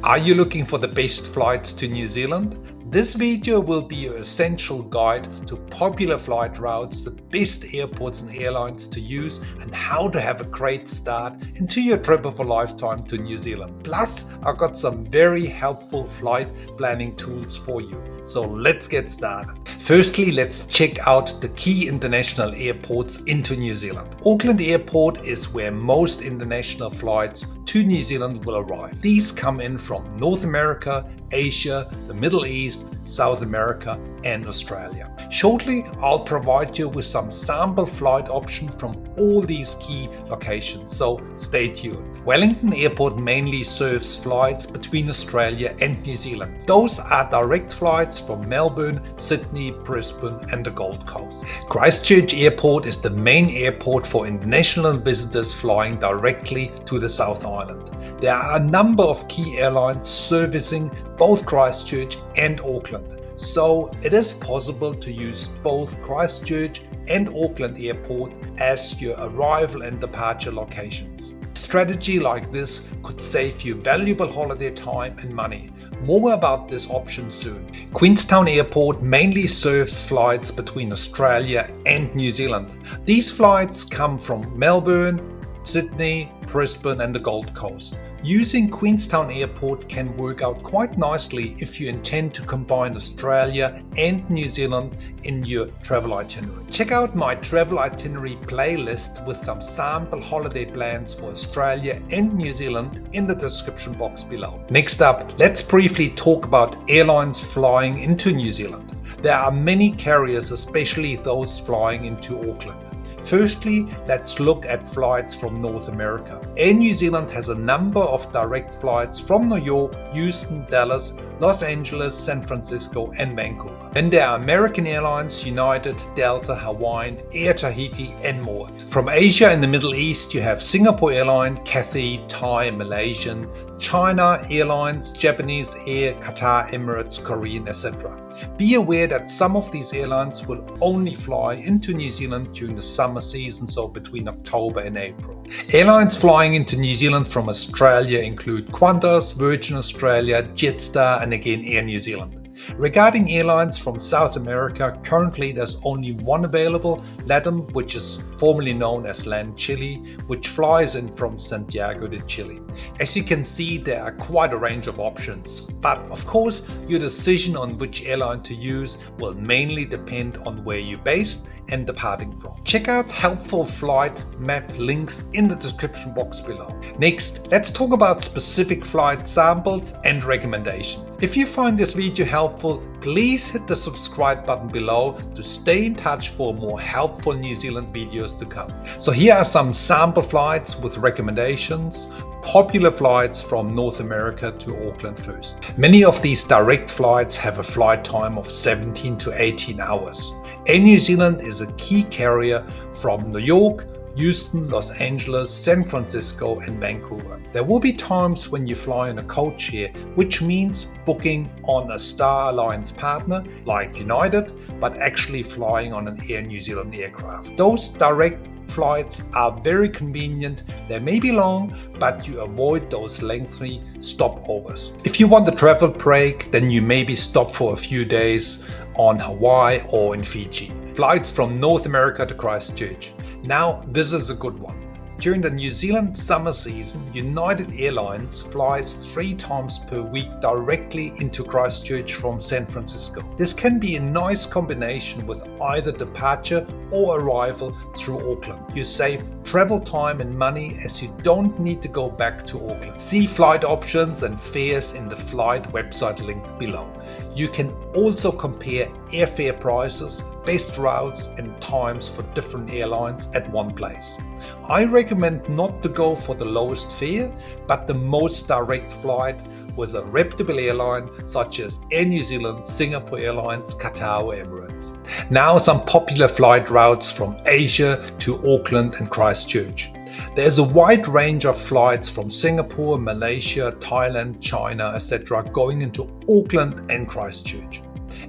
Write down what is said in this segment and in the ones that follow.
Are you looking for the best flights to New Zealand? This video will be your essential guide to popular flight routes, the best airports and airlines to use, and how to have a great start into your trip of a lifetime to New Zealand. Plus, I've got some very helpful flight planning tools for you. So let's get started. Firstly, let's check out the key international airports into New Zealand. Auckland Airport is where most international flights to New Zealand will arrive. These come in from North America, Asia, the Middle East, South America and Australia. Shortly, I'll provide you with some sample flight options from all these key locations, so stay tuned. Wellington Airport mainly serves flights between Australia and New Zealand. Those are direct flights from Melbourne, Sydney, Brisbane and the Gold Coast. Christchurch Airport is the main airport for international visitors flying directly to the South Island. There are a number of key airlines servicing both Christchurch and Auckland, so it is possible to use both Christchurch and Auckland Airport as your arrival and departure locations. A strategy like this could save you valuable holiday time and money. More about this option soon. Queenstown Airport mainly serves flights between Australia and New Zealand. These flights come from Melbourne, Sydney, Brisbane and the Gold Coast. Using Queenstown Airport can work out quite nicely if you intend to combine Australia and New Zealand in your travel itinerary. Check out my travel itinerary playlist with some sample holiday plans for Australia and New Zealand in the description box below. Next up, let's briefly talk about airlines flying into New Zealand. There are many carriers, especially those flying into Auckland. Firstly, let's look at flights from North America. Air New Zealand has a number of direct flights from New York, Houston, Dallas, Los Angeles, San Francisco and Vancouver. Then there are American Airlines, United, Delta, Hawaiian, Air Tahiti and more. From Asia and the Middle East you have Singapore Airlines, Cathay, Thai, Malaysian, China Airlines, Japanese Air, Qatar, Emirates, Korean, etc. Be aware that some of these airlines will only fly into New Zealand during the summer season, so between October and April. Airlines flying into New Zealand from Australia include Qantas, Virgin Australia, Jetstar and again Air New Zealand. Regarding airlines from South America, currently there's only one available, LATAM, which is formerly known as LAN Chile, which flies in from Santiago de Chile. As you can see, there are quite a range of options, but of course your decision on which airline to use will mainly depend on where you're based and departing from. Check out helpful flight map links in the description box below. Next, let's talk about specific flight samples and recommendations. If you find this video helpful, please hit the subscribe button below to stay in touch for more helpful New Zealand videos to come. So here are some sample flights with recommendations. Popular flights from North America to Auckland first. Many of these direct flights have a flight time of 17 to 18 hours. Air New Zealand is a key carrier from New York, Houston, Los Angeles, San Francisco and Vancouver. There will be times when you fly in a coach here, which means booking on a Star Alliance partner like United, but actually flying on an Air New Zealand aircraft. Those direct flights are very convenient. They may be long, but you avoid those lengthy stopovers. If you want a travel break, then you maybe stop for a few days on Hawaii or in Fiji. Flights from North America to Christchurch. Now this is a good one. During the New Zealand summer season, United Airlines flies 3 times per week directly into Christchurch from San Francisco. This can be a nice combination with either departure or arrival through Auckland. You save travel time and money as you don't need to go back to Auckland. See flight options and fares in the flight website link below. You can also compare airfare prices, best routes and times for different airlines at one place. I recommend not to go for the lowest fare, but the most direct flight with a reputable airline such as Air New Zealand, Singapore Airlines, Qatar or Emirates. Now some popular flight routes from Asia to Auckland and Christchurch. There's a wide range of flights from Singapore, Malaysia, Thailand, China, etc. going into Auckland and Christchurch.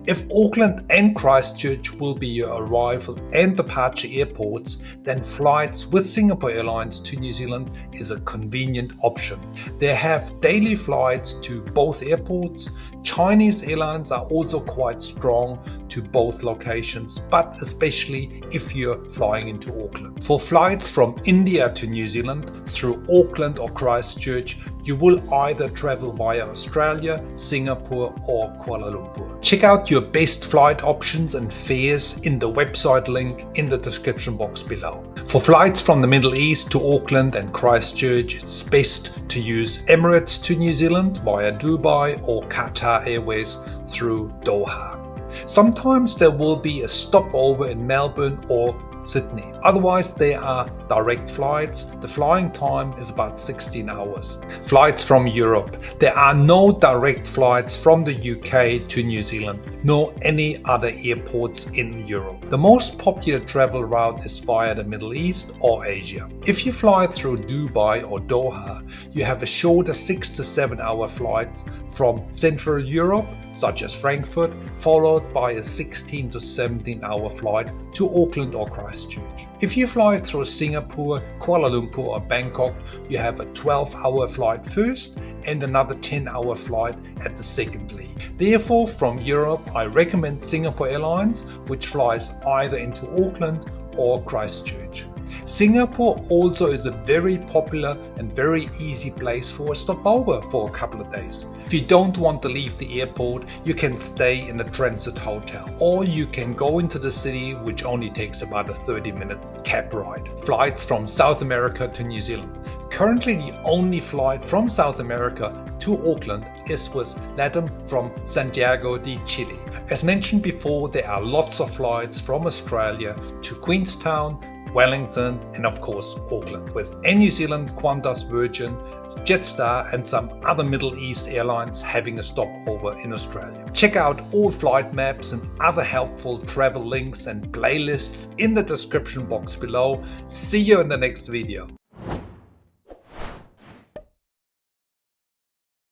If Auckland and Christchurch will be your arrival and departure airports, then flights with Singapore Airlines to New Zealand is a convenient option. They have daily flights to both airports. Chinese airlines are also quite strong to both locations, but especially if you're flying into Auckland. For flights from India to New Zealand through Auckland or Christchurch, you will either travel via Australia, Singapore or Kuala Lumpur. Check out your best flight options and fares in the website link in the description box below. For flights from the Middle East to Auckland and Christchurch, it's best to use Emirates to New Zealand via Dubai or Qatar Airways through Doha. Sometimes there will be a stopover in Melbourne or Sydney. Otherwise, there are direct flights. The flying time is about 16 hours. Flights from Europe. There are no direct flights from the UK to New Zealand, nor any other airports in Europe. The most popular travel route is via the Middle East or Asia. If you fly through Dubai or Doha, you have a shorter 6 to 7 hour flight from Central Europe, such as Frankfurt, followed by a 16 to 17 hour flight to Auckland or Christchurch. If you fly through Singapore, Kuala Lumpur or Bangkok, you have a 12-hour flight first and another 10-hour flight at the second leg. Therefore, from Europe, I recommend Singapore Airlines, which flies either into Auckland or Christchurch. Singapore also is a very popular and very easy place for a stopover for a couple of days. If you don't want to leave the airport, you can stay in a transit hotel, or you can go into the city, which only takes about a 30-minute cab ride. Flights from South America to New Zealand. Currently, the only flight from South America to Auckland is with 𝗏𝗏 from Santiago de Chile. As mentioned before, there are lots of flights from Australia to Queenstown, Wellington and of course Auckland, with Air New Zealand, Qantas, Virgin, Jetstar and some other Middle East airlines having a stopover in Australia. Check out all flight maps and other helpful travel links and playlists in the description box below. See you in the next video.